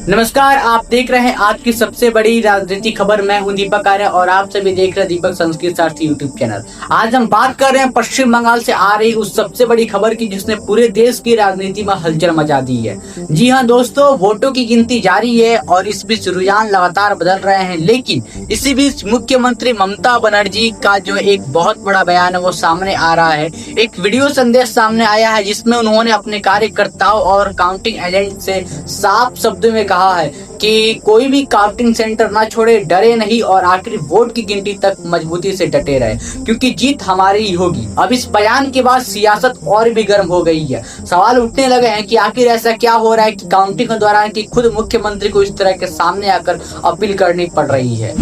नमस्कार, आप देख रहे हैं आज की सबसे बड़ी राजनीतिक खबर। मैं हूं दीपक आर्य और आप सभी देख रहे हैं दीपक संस्कृत सारथी यूट्यूब चैनल। आज हम बात कर रहे हैं पश्चिम बंगाल से आ रही उस सबसे बड़ी खबर की जिसने पूरे देश की राजनीति में हलचल मचा दी है। जी हां दोस्तों, वोटों की गिनती जारी है और इस बीच रुझान लगातार बदल रहे हैं, लेकिन इसी बीच मुख्यमंत्री ममता बनर्जी का जो एक बहुत बड़ा बयान है वो सामने आ रहा है। एक वीडियो संदेश सामने आया है जिसमें उन्होंने अपने कार्यकर्ताओं और काउंटिंग एजेंट से साफ शब्दों में कहा है कि कोई भी काउंटिंग सेंटर ना छोड़े, डरे नहीं और आखिर वोट की गिनती तक मजबूती से डटे रहे, क्योंकि जीत हमारी ही होगी। अब इस बयान के बाद सियासत और भी गर्म हो गई है। सवाल उठने लगे हैं कि आखिर ऐसा क्या हो रहा है कि काउंटिंग के दौरान कि खुद मुख्यमंत्री को इस तरह के सामने आकर अपील करनी पड़ रही है।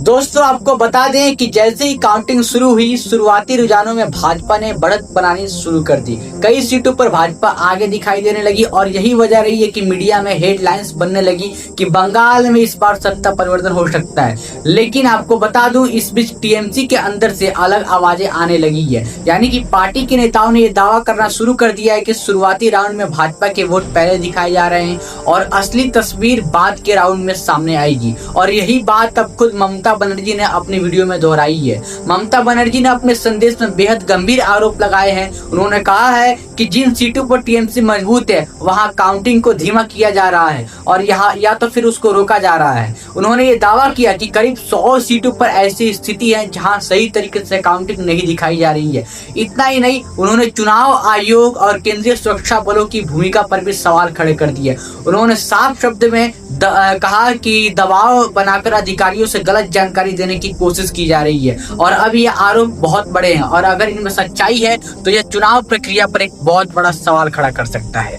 दोस्तों, आपको बता दें कि जैसे ही काउंटिंग शुरू हुई, शुरुआती रुझानों में भाजपा ने बढ़त बनानी शुरू कर दी। कई सीटों पर भाजपा आगे दिखाई देने लगी और यही वजह रही है कि मीडिया में हेडलाइंस बनने लगी कि बंगाल में इस बार सत्ता परिवर्तन हो सकता है। लेकिन आपको बता दूं, इस बीच टीएमसी के अंदर से अलग आवाजें आने लगी है, यानी कि पार्टी के नेताओं ने यह दावा करना शुरू कर दिया है कि शुरुआती राउंड में भाजपा के वोट पहले दिखाए जा रहे हैं और असली तस्वीर बाद के राउंड में सामने आएगी। और यही बात अब खुद ममता बनर्जी ने अपनी वीडियो में दोहराई है। ममता बनर्जी ने अपने संदेश में बेहद गंभीर आरोप लगाए हैं। उन्होंने कहा है कि जिन सीटों पर टीएमसी मजबूत है वहां काउंटिंग को धीमा किया जा रहा है और यहाँ या तो फिर उसको रोका जा रहा है। उन्होंने ये दावा किया कि करीब 100 सीटों पर ऐसी स्थिति है जहां सही तरीके से काउंटिंग नहीं दिखाई जा रही है। इतना ही नहीं, उन्होंने चुनाव आयोग और केंद्रीय सुरक्षा बलों की भूमिका पर भी सवाल खड़े कर दिए। उन्होंने साफ शब्द में कहा कि दबाव बनाकर अधिकारियों से गलत जानकारी देने की कोशिश की जा रही है और अब ये आरोप बहुत बड़े हैं और अगर इनमें सच्चाई है तो यह चुनाव प्रक्रिया पर एक बहुत बड़ा सवाल खड़ा कर सकता है।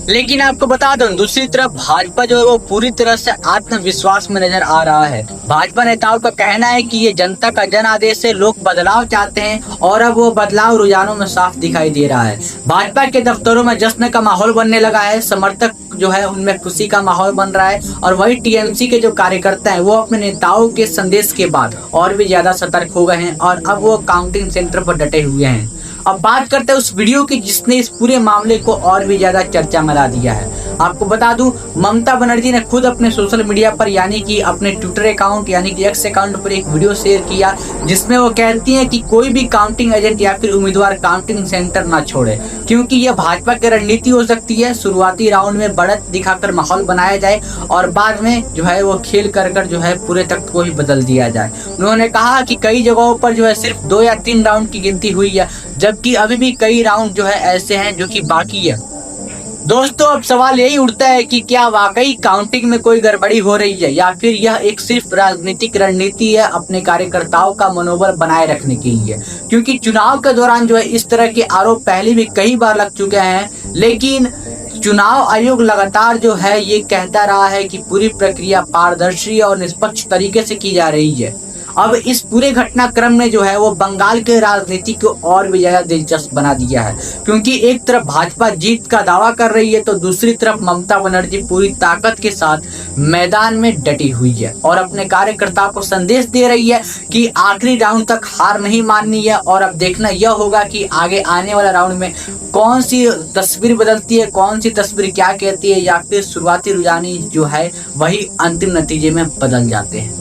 लेकिन आपको बता दूं, दूसरी तरफ भाजपा जो है वो पूरी तरह से आत्मविश्वास में नजर आ रहा है। भाजपा नेताओं का कहना है कि ये जनता का जन आदेश है, लोग बदलाव चाहते हैं और अब वो बदलाव रुझानों में साफ दिखाई दे रहा है। भाजपा के दफ्तरों में जश्न का माहौल बनने लगा है, समर्थक जो है उनमें खुशी का माहौल बन रहा है और वही टीएमसी के जो कार्यकर्ता हैं वो अपने नेताओं के संदेश के बाद और भी ज्यादा सतर्क हो गए हैं और अब वो काउंटिंग सेंटर पर डटे हुए हैं। अब बात करते हैं उस वीडियो की जिसने इस पूरे मामले को और भी ज्यादा चर्चा में ला दिया है। आपको बता दूं, ममता बनर्जी ने खुद अपने सोशल मीडिया पर यानी कि अपने ट्विटर अकाउंट यानी कि एक्स अकाउंट पर एक वीडियो शेयर किया जिसमें वो कहती हैं कि कोई भी काउंटिंग एजेंट या फिर उम्मीदवार काउंटिंग सेंटर ना छोड़े, क्योंकि यह भाजपा की रणनीति हो सकती है। शुरुआती राउंड में बढ़त दिखाकर माहौल बनाया जाए और बाद में जो है वो खेल कर जो है पूरे तख्त को ही बदल दिया जाए। उन्होंने कहा कि कई जगहों पर जो है सिर्फ 2 या 3 राउंड की गिनती हुई है, जबकि अभी भी कई राउंड जो है ऐसे हैं जो कि बाकी है। दोस्तों, अब सवाल यही उठता है कि क्या वाकई काउंटिंग में कोई गड़बड़ी हो रही है या फिर यह एक सिर्फ राजनीतिक रणनीति है अपने कार्यकर्ताओं का मनोबल बनाए रखने के लिए, क्योंकि चुनाव के दौरान जो है इस तरह के आरोप पहले भी कई बार लग चुके हैं, लेकिन चुनाव आयोग लगातार जो है ये कहता रहा है कि पूरी प्रक्रिया पारदर्शी और निष्पक्ष तरीके से की जा रही है। अब इस पूरे घटनाक्रम ने जो है वो बंगाल के राजनीति को और भी ज्यादा दिलचस्प बना दिया है, क्योंकि एक तरफ भाजपा जीत का दावा कर रही है तो दूसरी तरफ ममता बनर्जी पूरी ताकत के साथ मैदान में डटी हुई है और अपने कार्यकर्ताओं को संदेश दे रही है कि आखिरी राउंड तक हार नहीं माननी है और अब देखना यह होगा कि आगे आने वाला राउंड में कौन सी तस्वीर बदलती है, कौन सी तस्वीर क्या कहती है, या फिर शुरुआती रुझान जो है वही अंतिम नतीजे में बदल जाते हैं।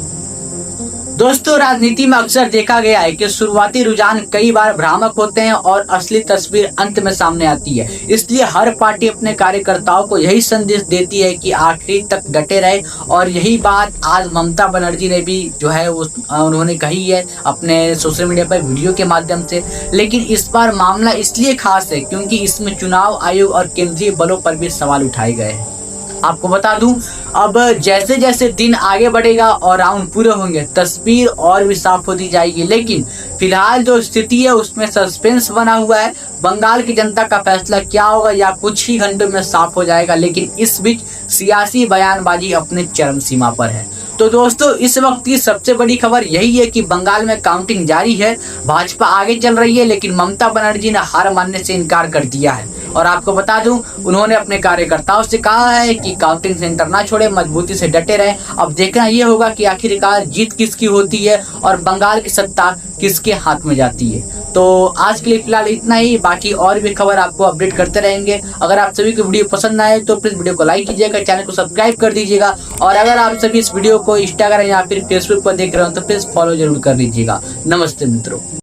दोस्तों, राजनीति में अक्सर देखा गया है कि शुरुआती रुझान कई बार भ्रामक होते हैं और असली तस्वीर अंत में सामने आती है। इसलिए हर पार्टी अपने कार्यकर्ताओं को यही संदेश देती है कि आखिरी तक डटे रहे और यही बात आज ममता बनर्जी ने भी जो है उन्होंने कही है अपने सोशल मीडिया पर वीडियो के माध्यम से। लेकिन इस बार मामला इसलिए खास है क्योंकि इसमें चुनाव आयोग और केंद्रीय बलों पर भी सवाल उठाए गए हैं। आपको बता दूं, अब जैसे जैसे दिन आगे बढ़ेगा और राउंड पूरे होंगे तस्वीर और भी साफ होती जाएगी, लेकिन फिलहाल जो स्थिति है उसमें सस्पेंस बना हुआ है। बंगाल की जनता का फैसला क्या होगा या कुछ ही घंटों में साफ हो जाएगा, लेकिन इस बीच सियासी बयानबाजी अपने चरम सीमा पर है। तो दोस्तों, इस वक्त की सबसे बड़ी खबर यही है कि बंगाल में काउंटिंग जारी है, भाजपा आगे चल रही है, लेकिन ममता बनर्जी ने हार मानने से इनकार कर दिया है। और आपको बता दूं, उन्होंने अपने कार्यकर्ताओं से कहा है कि कि काउंटिंग सेंटर ना छोड़े, मजबूती से डटे रहे। अब देखना ये होगा कि आखिरकार जीत किसकी होती है और बंगाल की सत्ता किसके हाथ में जाती है। तो आज के लिए फिलहाल इतना ही, बाकी और भी खबर आपको अपडेट करते रहेंगे। अगर आप सभी को वीडियो पसंद आए तो प्लीज वीडियो को लाइक कीजिएगा, चैनल को सब्सक्राइब कर दीजिएगा, और अगर आप सभी इस वीडियो को इंस्टाग्राम या फिर फेसबुक पर देख रहे हो तो प्लीज फॉलो जरूर कर लीजिएगा। नमस्ते मित्रों।